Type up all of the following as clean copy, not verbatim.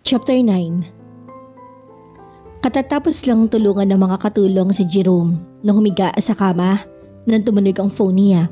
Chapter 9. Katatapos lang tulungan ng mga katulong si Jerome nang humiga sa kama nang tumunog ang phone niya.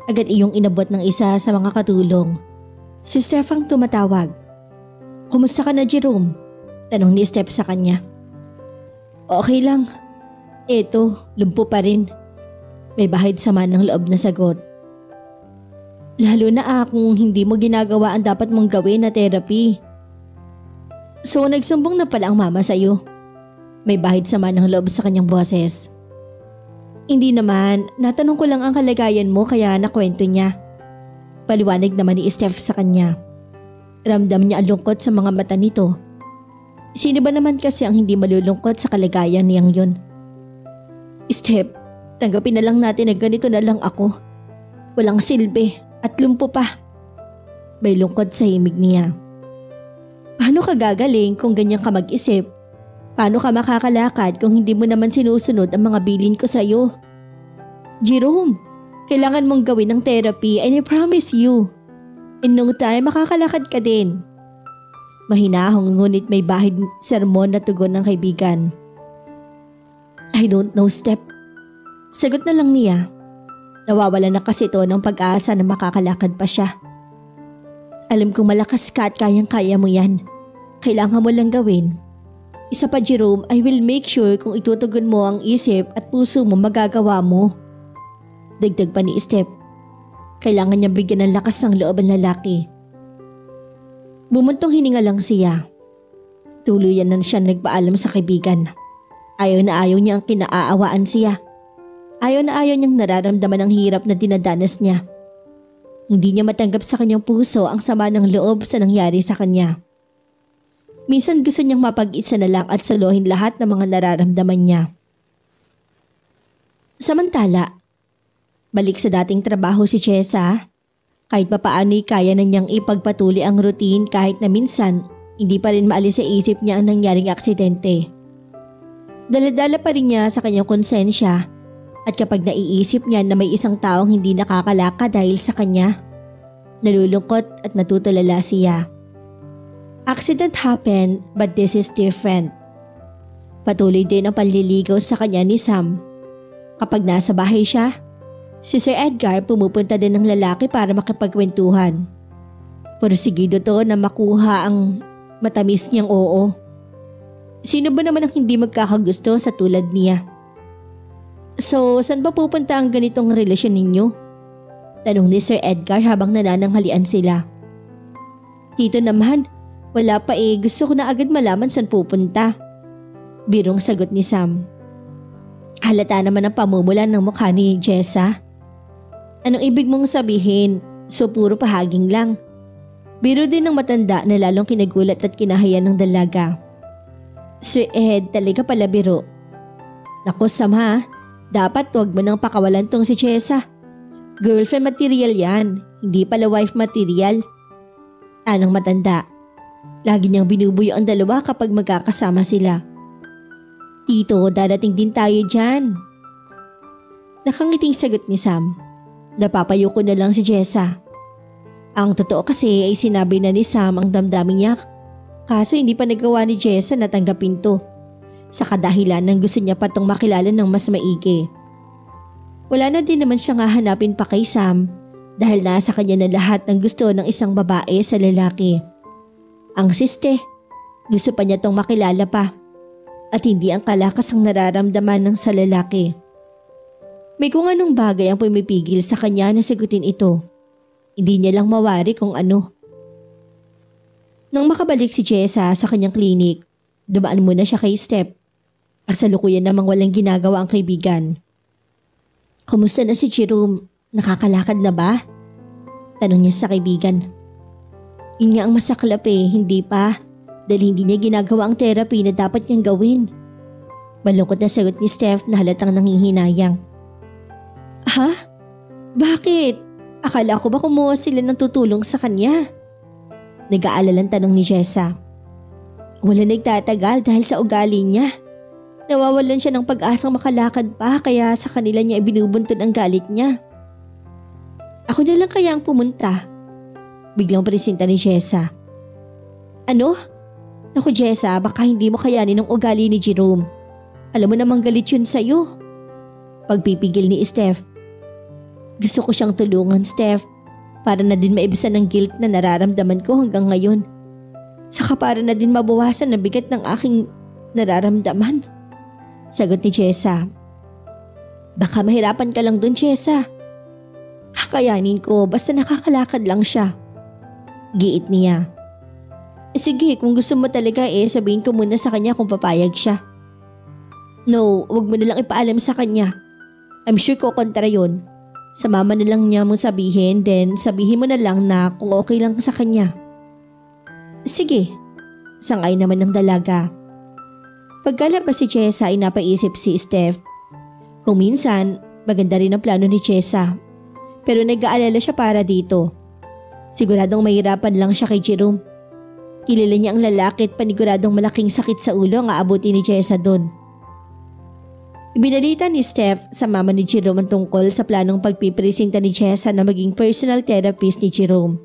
Agad iyong inabot ng isa sa mga katulong. Si Steph ang tumatawag. "Kumusta ka na, Jerome?" Tanong ni Steph sa kanya. "Okay lang. Eto, lumpo pa rin." May bahid sama ng loob na sagot. "Lalo na kung hindi mo ginagawa ang dapat mong gawin na therapy." "So nagsumbong na pala ang mama sa'yo?" May bahid sama ng loob sa kanyang boses. "Hindi naman, natanong ko lang ang kalagayan mo kaya nakwento niya." Paliwanag naman ni Steph sa kanya. Ramdam niya ang lungkot sa mga mata nito. Sino ba naman kasi ang hindi malulungkot sa kalagayan niyang yun? "Steph, tanggapin na lang natin na ganito na lang ako. Walang silbi at lumpo pa." May lungkot sa himig niya. "Paano ka gagaling kung ganyan ka mag-isip? Paano ka makakalakad kung hindi mo naman sinusunod ang mga bilin ko sa'yo? Jerome, kailangan mong gawin ng therapy and I promise you, in no time makakalakad ka din." Mahinahong ngunit may bahid sermon na tugon ng kaibigan. "I don't know, Steph." Sagot na lang niya. Nawawala na kasi ito ng pag-asa na makakalakad pa siya. "Alam kong malakas ka at kayang-kaya mo yan. Kailangan mo lang gawin. Isa pa, Jerome, I will make sure kung itutugon mo ang isip at puso mo magagawa mo." Dagdag pa ni Steph. Kailangan niya bigyan ng lakas ng loob ang lalaki. Bumuntong hininga lang siya. Tuluyan na siya nagpaalam sa kaibigan. Ayaw na ayaw niya ang kinaaawaan siya. Ayaw na ayaw niyang nararamdaman ang hirap na dinadanas niya. Hindi niya matanggap sa kanyang puso ang sama ng loob sa nangyari sa kanya. Minsan gusto niyang mapag-isa na lang at saluhin lahat ng mga nararamdaman niya. Samantala, balik sa dating trabaho si Chesa. Kahit papaano'y kaya na niyang ipagpatuloy ang routine kahit na minsan hindi pa rin maalis sa isip niya ang nangyaring aksidente. Daladala pa rin niya sa kanyang konsensya at kapag naiisip niya na may isang taong hindi nakakalaka dahil sa kanya, nalulungkot at natutulala siya. Accident happened but this is different. Patuloy din ang panliligaw sa kanya ni Sam. Kapag nasa bahay siya, si Sir Edgar pumupunta din ng lalaki para makipagkwentuhan. Porsigido to na makuha ang matamis niyang oo. Sino ba naman ang hindi magkakagusto sa tulad niya? "So, saan ba pupunta ang ganitong relasyon ninyo?" Tanong ni Sir Edgar habang nanananghalian sila. "Dito naman, wala pa gusto ko na agad malaman saan pupunta." Birong sagot ni Sam. Halata naman ang pamumulan ng mukha ni Jessa. "Anong ibig mong sabihin? So puro pahaging lang." Biro din ng matanda na lalong kinagulat at kinahayan ng dalaga. "Sir Ed, talaga pala biro." "Naku Sam ha, dapat wag mo nang pakawalan tong si Jessa. Girlfriend material yan, hindi pala wife material." Anong matanda. Lagi niyang binubuyo ang dalawa kapag magkakasama sila. "Tito, darating din tayo dyan." Nakangiting sagot ni Sam. Napapayo ko na lang si Jessa. Ang totoo kasi ay sinabi na ni Sam ang damdamin niya. Kaso hindi pa nagawa ni Jessa na tanggapin to. Sa kadahilan ng gusto niya pa tong makilala ng mas maigi. Wala na din naman siyang hahanapin pa kay Sam dahil nasa kanya na lahat ng gusto ng isang babae sa lalaki. Ang siste, gusto pa niya tong makilala pa at hindi ang kalakas ang nararamdaman ng sa lalaki. May kung anong bagay ang pumipigil sa kanya na sagutin ito. Hindi niya lang mawari kung ano. Nang makabalik si Jessa sa kanyang klinik, dumaan muna siya kay Steph. Kasalukuyan namang walang ginagawa ang kaibigan. "Kumusta na si Jerome? Nakakalakad na ba?" Tanong niya sa kaibigan. "Yun nga ang masaklap hindi pa. Dahil hindi niya ginagawa ang therapy na dapat niyang gawin." Malungkot na sagot ni Steph na halatang nanghihinayang. "Ha? Bakit? Akala ko ba kumuha sila ng tutulong sa kanya?" Nag-aalalang tanong ni Jessa. "Wala nagtatagal dahil sa ugali niya. Nawawalan siya ng pag-asang makalakad pa kaya sa kanila niya ibinubuntun ang galit niya." "Ako na lang kaya ang pumunta?" Biglang presenta ni Jessa. "Ano? Naku Jessa, baka hindi mo kayanin ang ugali ni Jerome. Alam mo namang galit yun sa'yo. Pagpipigil ni Steph. Gusto ko siyang tulungan, Steph. Para na din maibisan ng guilt na nararamdaman ko hanggang ngayon. Saka para na din mabawasan ang bigat ng aking nararamdaman. Sagot ni Jessa. Baka mahirapan ka lang dun, Jessa. Kakayanin ko basta nakakalakad lang siya. Giit niya. Sige, kung gusto mo talaga sabihin ko muna sa kanya kung papayag siya. No, wag mo na lang ipaalam sa kanya. I'm sure ko kontra yun. Sa mama na lang niya mong sabihin, then sabihin mo na lang na kung okay lang sa kanya. Sige, sangay naman ng dalaga. Pagkalabas si Jessa ay napaisip si Steph. Kung minsan, maganda rin ang plano ni Jessa. Pero nag-aalala siya para dito. Siguradong mahirapan lang siya kay Jerome. Kilala niya ang lalaki at paniguradong malaking sakit sa ulo ang aabuti ni Jessa doon. Ibinalita ni Steph sa mama ni Jerome ang tungkol sa planong pagpipresenta ni Jessa na maging personal therapist ni Jerome.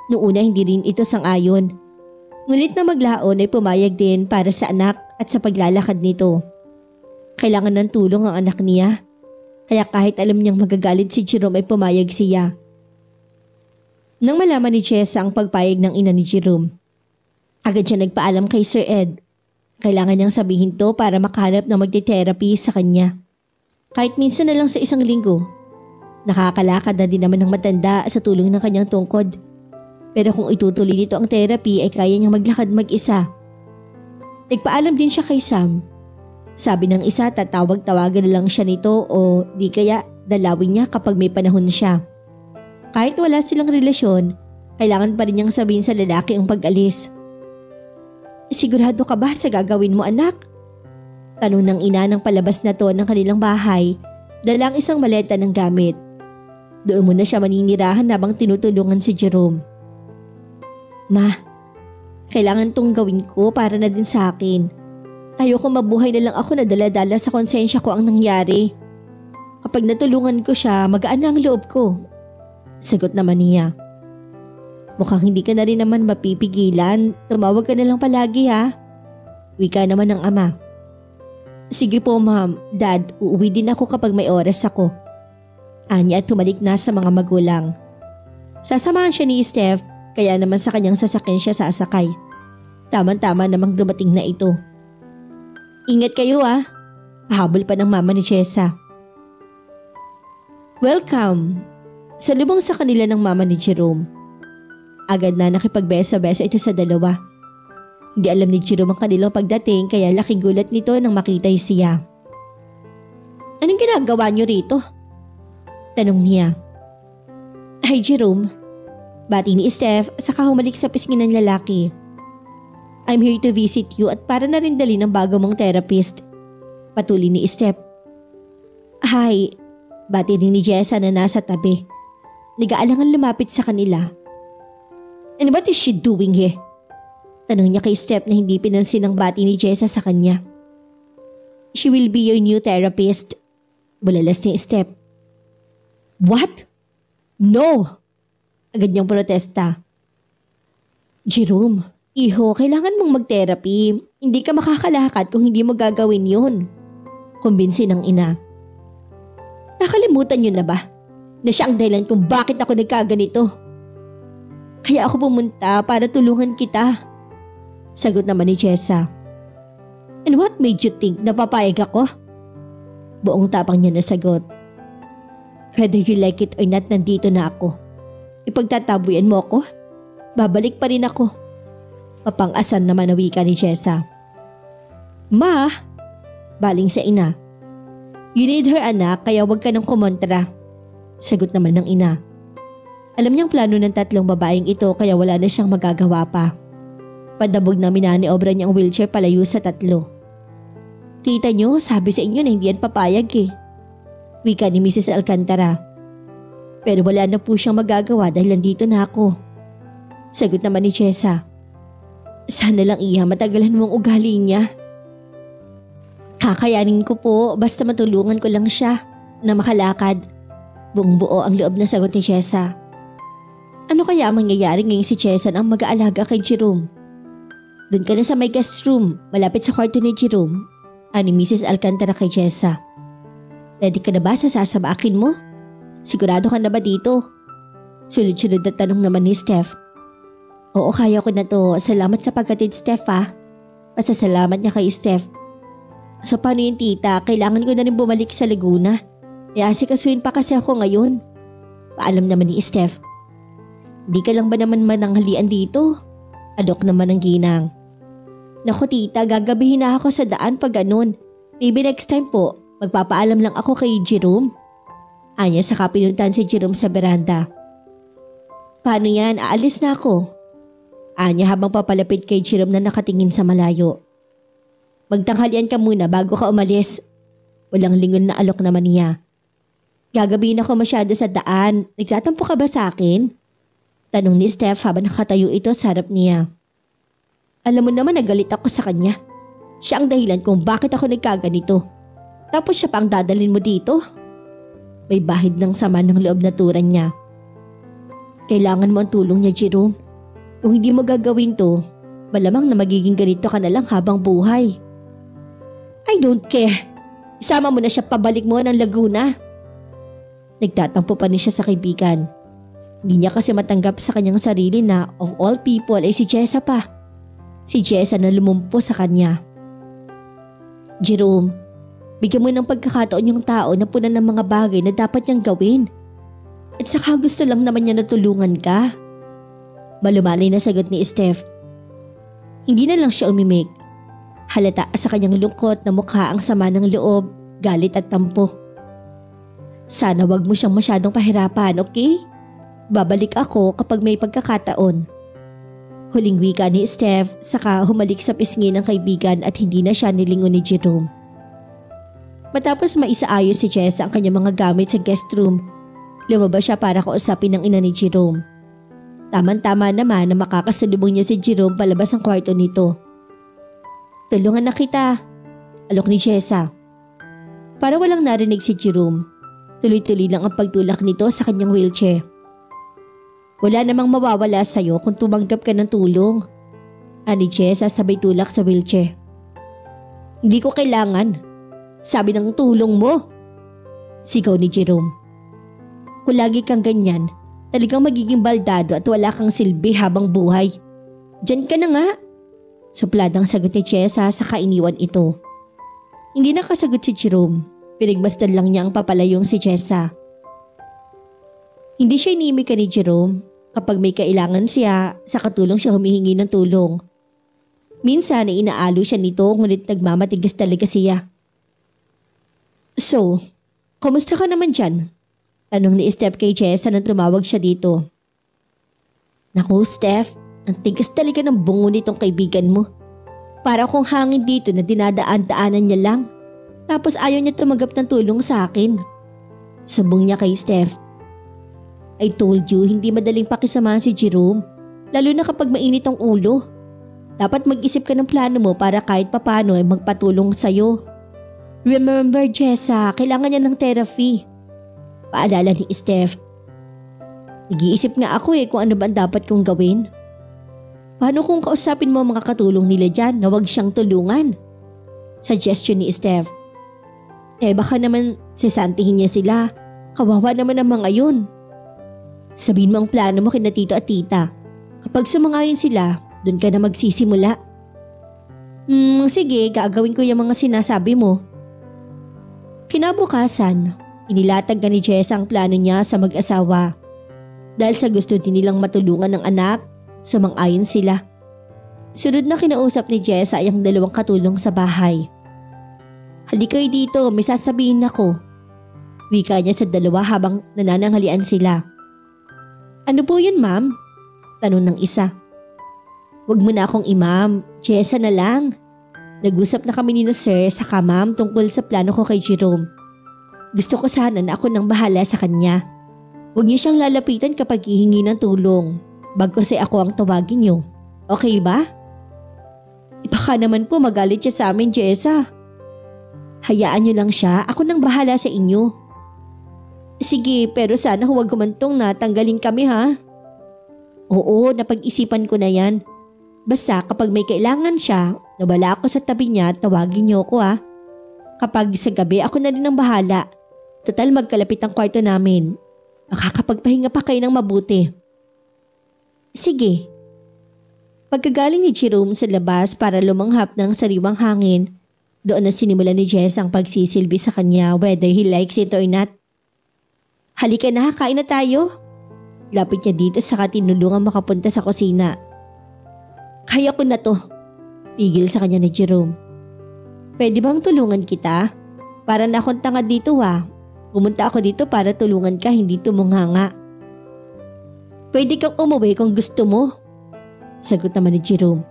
Noong una hindi rin ito sang-ayon. Ngunit na maglaon ay pumayag din para sa anak at sa paglalakad nito. Kailangan ng tulong ang anak niya. Kaya kahit alam niyang magagalit si Jerome ay pumayag siya. Nang malaman ni Jessa ang pagpayag ng ina ni Jerome, agad siya nagpaalam kay Sir Ed. Kailangan niyang sabihin to para makahanap ng magte-therapy sa kanya. Kahit minsan na lang sa isang linggo. Nakakalakad na din naman ng matanda sa tulong ng kanyang tungkod. Pero kung itutuloy nito ang therapy ay kaya niyang maglakad mag-isa. Nagpaalam din siya kay Sam. Sabi ng isa, tatawag-tawagan na lang siya nito o di kaya dalawin niya kapag may panahon siya. Kahit wala silang relasyon, kailangan pa rin niyang sabihin sa lalaki ang pag-alis. Sigurado ka ba sa gagawin mo, anak? Tanong ng ina ng palabas na to ng kanilang bahay, dalang isang maleta ng gamit. Doon muna siya maninirahan habang tinutulungan si Jerome. Ma, kailangan tong gawin ko para na din sa akin. Ayoko mabuhay na lang ako na dala-dala sa konsensya ko ang nangyari. Kapag natulungan ko siya, magaan na ang loob ko. Sagot naman niya. Mukhang hindi ka na rin naman mapipigilan. Tumawag ka na lang palagi ha. Wika naman ng ama. Sige po ma'am, dad, uuwi din ako kapag may oras ako. Anya at tumalik na sa mga magulang. Sasamahan siya ni Steph, kaya naman sa kanyang sasakyan siya sasakay. Tama-tama namang dumating na ito. Ingat kayo ah. Pahabol pa ng mama ni Jessa. Welcome. Salubong sa kanila ng mama ni Jerome. Agad na nakipagbesa-besa ito sa dalawa. Hindi alam ni Jerome ang kanilang pagdating kaya laking gulat nito nang makita siya. Anong ginagawa niyo rito? Tanong niya. Hi Jerome. Bati ni Steph saka humalik sa pisngi ng lalaki. I'm here to visit you at para na rin dali ng bago mong therapist. Patuloy ni Steph. Hi. Bati rin ni Jessa na nasa tabi. Nag-aalangan lumapit sa kanila. And what is she doing here? Tanong niya kay Steph na hindi pinansin ang bati ni Jessa sa kanya. She will be your new therapist. Bulalas ni Steph. What? No! Agad niyang protesta. Jerome, iho, kailangan mong mag-therapy. Hindi ka makakalakad kung hindi mo gagawin yun. Kumbinsi ng ina. Nakalimutan niyo na ba? Na siya ang dahilan kung bakit ako nagkaganito. Kaya ako pumunta para tulungan kita. Sagot naman ni Jessa. And what made you think na papayag ako? Buong tapang niya na sagot. Whether you like it or not, nandito na ako. Ipagtatabuyan mo ako? Babalik pa rin ako. Mapang-asan naman na wika ni Jessa. Ma! Baling sa ina. You need her anak kaya wag ka nang kumontra. Sagot naman ng ina. Alam niyang plano ng tatlong babaeng ito kaya wala na siyang magagawa pa. Padabog na minaniobra niya ang wheelchair palayo sa tatlo. Kita niyo, sabi sa inyo na hindi yan papayag eh. Wika ni Mrs. Alcantara. Pero wala na po siyang magagawa dahil nandito na ako. Sagot naman ni Jessa. Sana lang iya matagalan mo ang ugali niya. Kakayanin ko po basta matulungan ko lang siya na makalakad. Buong buo ang loob na sagot ni Jessa. Ano kaya ang mangyayari ngayong si Jessa ang mag-aalaga kay Jerome? Doon ka na sa may guest room, malapit sa kwarto ni Jerome, ani Mrs. Alcantara kay Jessa. Ready ka na ba sa sasabakin mo? Sigurado ka na ba dito? Sunod-sunod na tanong naman ni Steph. Oo, kaya ko na to. Salamat sa pagkatid, Steph ha. Pasasalamat niya kay Steph. So paano yung tita? Kailangan ko na rin bumalik sa Laguna. Asikasuhin pa kasi ako ngayon. Paalam naman ni Steph. Di ka lang ba naman mananghalian dito? Alok naman ang ginang. Naku tita, gagabihin na ako sa daan pag ganun. Maybe next time po, magpapaalam lang ako kay Jerome. Anya saka pinuntahan si Jerome sa beranda. Paano yan? Aalis na ako. Anya habang papalapit kay Jerome na nakatingin sa malayo. Magtanghalian ka muna bago ka umalis. Walang lingon na alok naman niya. Gagabihin ako masyado sa daan. Nagtatampo ka ba sa akin? Tanong ni Steph habang nakatayo ito sa harap niya. Alam mo naman nagalit ako sa kanya. Siya ang dahilan kung bakit ako nagkaganito. Tapos siya pa ang dadalhin mo dito? May bahid ng sama ng loob na turan niya. Kailangan mo ang tulong niya, Jerome. Kung hindi mo gagawin to, malamang na magiging ganito ka na lang habang buhay. I don't care. Isama mo na siya pabalik mo ng Laguna. Nagtatampo pa niya sa kaibigan. Hindi niya kasi matanggap sa kanyang sarili na of all people ay si Jessa pa. Si Jessa na lumumpo sa kanya. Jerome, bigyan mo ng pagkakataon yung tao na punan ng mga bagay na dapat niyang gawin. At saka gusto lang naman niya na tulungan ka. Malumanay na sagot ni Steph. Hindi na lang siya umimik. Halata sa kanyang lungkot na mukha ang sama ng loob, galit at tampo. Sana wag mo siyang masyadong pahirapan, okay? Babalik ako kapag may pagkakataon. Huling wika ni Steph, saka humalik sa pisngi ng kaibigan at hindi na siya nilingon ni Jerome. Matapos maisaayos si Jessa ang kanyang mga gamit sa guest room, lumabas siya para kausapin ng ina ni Jerome. Tama-tama naman na makakasalubong niya si Jerome palabas ng kwarto nito. Tulungan na kita, alok ni Jessa. Para walang narinig si Jerome, tuloy-tuloy lang ang pagtulak nito sa kanyang wheelchair. Wala namang mawawala sa'yo kung tumanggap ka ng tulong, ani Jessa sabay tulak sa wheelchair. Hindi ko kailangan. Sabi ng tulong mo. Sigaw ni Jerome. Kung lagi kang ganyan, talagang magiging baldado at wala kang silbi habang buhay. Diyan ka na nga. Supladang sagot ni Jessa sa kainiwan ito. Hindi nakasagot si Jerome. Pinagmasdan lang niya ang papalayong si Jessa. Hindi siya inimik ni Jerome. Kapag may kailangan siya, sa katulong siya humihingi ng tulong. Minsan ay inaalo siya nito ngunit nagmamatigas talaga siya. So, kumusta ka naman dyan? Tanong ni Steph kay Jessa nang tumawag siya dito. Naku Steph, ang tigas talaga ng bungo nitong kaibigan mo. Para akong hangin dito na dinadaan-daanan niya lang. Tapos ayaw niya tumanggap ng tulong sa akin. Sumbong niya kay Steph. I told you, hindi madaling pakisamahan si Jerome. Lalo na kapag mainit ang ulo. Dapat mag-isip ka ng plano mo para kahit papano ay magpatulong sa'yo. Remember Jessa, kailangan niya ng therapy. Paalala ni Steph. Nag-iisip nga ako kung ano ba ang dapat kong gawin. Paano kung kausapin mo mga katulong nila dyan na wag siyang tulungan? Suggestion ni Steph. Baka naman sisantihin niya sila. Kawawa naman ang mga yun. Sabihin mo ang plano mo kina tito at tita. Kapag sumangayon sila, doon ka na magsisimula. Sige, gagawin ko yung mga sinasabi mo. Kinabukasan, inilatag ni Jessa ang plano niya sa mag-asawa. Dahil sa gusto din nilang matulungan ng anak, sumang-ayon sila. Sunod na kinausap ni Jessa ay ang dalawang katulong sa bahay. Halika kayo dito, may sasabihin ako. Wika niya sa dalawa habang nanananghalian sila. Ano po yun ma'am? Tanong ng isa. Wag mo na akong imam, Jessa na lang. Nag-usap na kami ni na sir saka ma'am tungkol sa plano ko kay Jerome. Gusto ko sana na ako nang bahala sa kanya. Huwag niyo siyang lalapitan kapag hihingi ng tulong. Bagkus ay ako ang tawagin niyo. Okay ba? Baka naman po magalit siya sa amin, Jessa. Hayaan niyo lang siya, ako nang bahala sa inyo. Sige, pero sana huwag humantong na tanggalin kami ha. Oo, napag-isipan ko na yan. Basta kapag may kailangan siya, nawala ako sa tabi niya, tawagin niyo ako ha. Kapag sa gabi ako na rin ang bahala. Total magkalapit ang kwarto namin. Makakapagpahinga pa kayo ng mabuti. Sige. Pagkagaling ni Jerome sa labas para lumanghap ng sariwang hangin, doon na sinimula ni Jess ang pagsisilbi sa kanya whether he likes it or not. Halika na, kain na tayo. Lapit niya dito saka tinulungan makapunta sa kusina. Kaya ko na to. Pigil sa kanya ni Jerome. Pwede bang tulungan kita? Para na akong tanga dito ha. Pumunta ako dito para tulungan ka, hindi tumunganga. Pwede kang umuwi kung gusto mo. Sagot naman ni Jerome.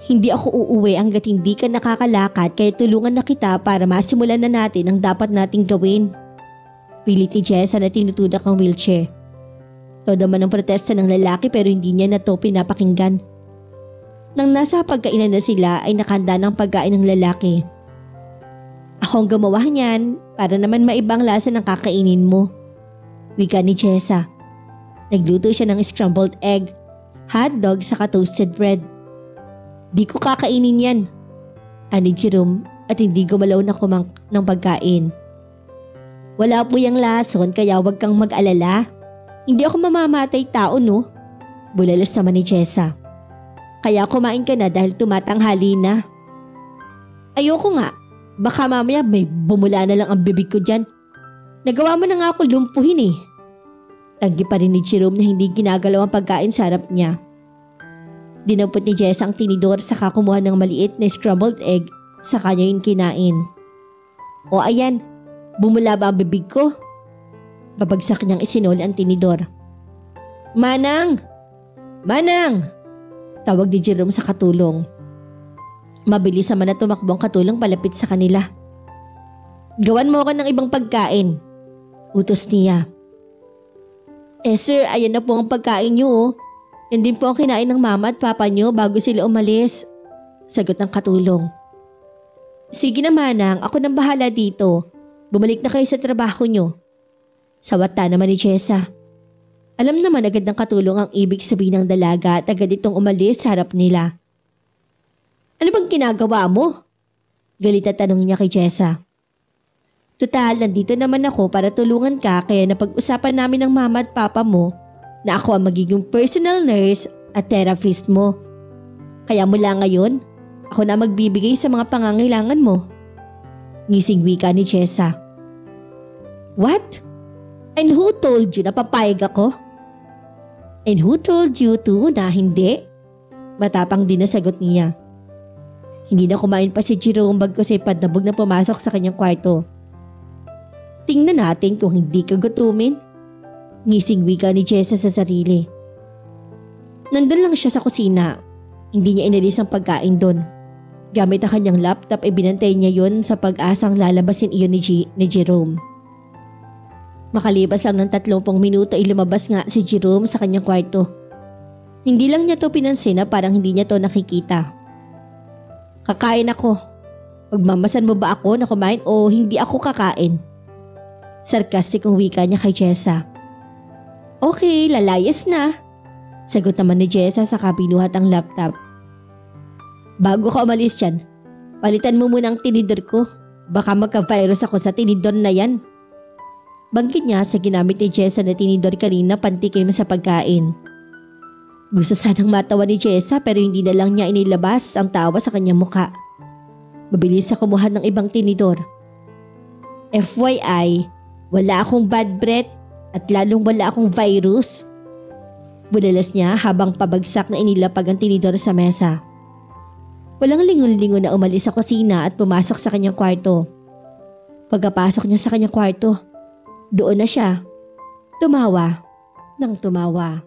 Hindi ako uuwi hanggat hindi ka nakakalakad kaya tulungan na kita para masimulan na natin ang dapat nating gawin. Pilit ni Jessa na tinutudak ang wheelchair. Todo man ang protesta ng lalaki pero hindi niya na to pinapakinggan. Nang nasa pagkainan na sila ay nakahanda ng pagkain ng lalaki. Ako ang gumawa niyan para naman maibang lasa ng kakainin mo. Wika ni Jessa. Nagluto siya ng scrambled egg, hotdog saka toasted bread. Di ko kakainin yan. Ani Jerome at hindi gumalaw na ng pagkain. Wala po yung lason kaya wag kang mag-alala. Hindi ako mamamatay tao no. Bulalas naman ni Jessa. Kaya kumain ka na dahil tumatanghali na. Ayoko nga. Baka mamaya may bumula na lang ang bibig ko dyan. Nagawa mo na nga ako lumpuhin eh. Tanggi pa rin ni Jerome na hindi ginagalaw ang pagkain sa harap niya. Dinampot ni Jessa ang tinidor saka kumuha ng maliit na scrambled egg saka niya yun kinain. O ayan, bumula ba ang bibig ko? Babagsak niyang isinol ang tinidor. Manang! Manang! Tawag ni Jerome sa katulong. Mabilis naman na tumakbo ang katulong palapit sa kanila. Gawan mo ako ng ibang pagkain. Utos niya. Sir, ayan na po ang pagkain niyo oh. Yan din po ang kinain ng mama at papa niyo bago sila umalis. Sagot ng katulong. Sige na Manang, ako nang bahala dito. Bumalik na kayo sa trabaho niyo. Sawata naman ni Jessa. Alam naman agad ng katulong ang ibig sabihin ng dalaga at agad itong umalis sa harap nila. Ano bang ginagawa mo? Galit at tanong niya kay Jessa. Total, nandito naman ako para tulungan ka kaya napag-usapan namin ng mama at papa mo na ako ang magiging personal nurse at therapist mo. Kaya mula ngayon, ako na magbibigay sa mga pangangailangan mo. Ngising wika ni Jessa. What? And who told you na papayag ako? And who told you to na hindi? Matapang din na sagot niya. Hindi na kumain pa si Jerome bagkus ay padabog na pumasok sa kanyang kwarto. Tingnan natin kung hindi ka gutumin. Ngising wika ni Jessa sa sarili. Nandun lang siya sa kusina. Hindi niya inalis ang pagkain doon. Gamit ang kanyang laptop ay binantay niya yon sa pag-asang lalabasin iyon ni Jerome. Makalipas lang ng 30 minuto ay lumabas nga si Jerome sa kanyang kwarto. Hindi lang niya to pinansin na parang hindi niya to nakikita. Kakain ako. Magmamasan mo ba ako na kumain o hindi ako kakain? Sarkastikong wika niya kay Jessa. Okay, lalayas na. Sagot naman ni Jessa sa kabinuhat ang laptop. Bago ka umalis dyan, palitan mo muna ang tinidor ko. Baka magka-virus ako sa tinidor na yan. Banggit niya sa ginamit ni Jessa na tinidor kanina pantikim sa pagkain. Gusto sanang matawa ni Jessa pero hindi na lang niya inilabas ang tawa sa kanyang muka. Mabilis sa kumuha ng ibang tinidor. FYI, wala akong bad breath at lalong wala akong virus. Bulalas niya habang pabagsak na inilapag ang tinidor sa mesa. Walang lingon-lingon na umalis sa kusina at pumasok sa kanyang kwarto. Pagkapasok niya sa kanyang kwarto, doon na siya. Tumawa nang tumawa.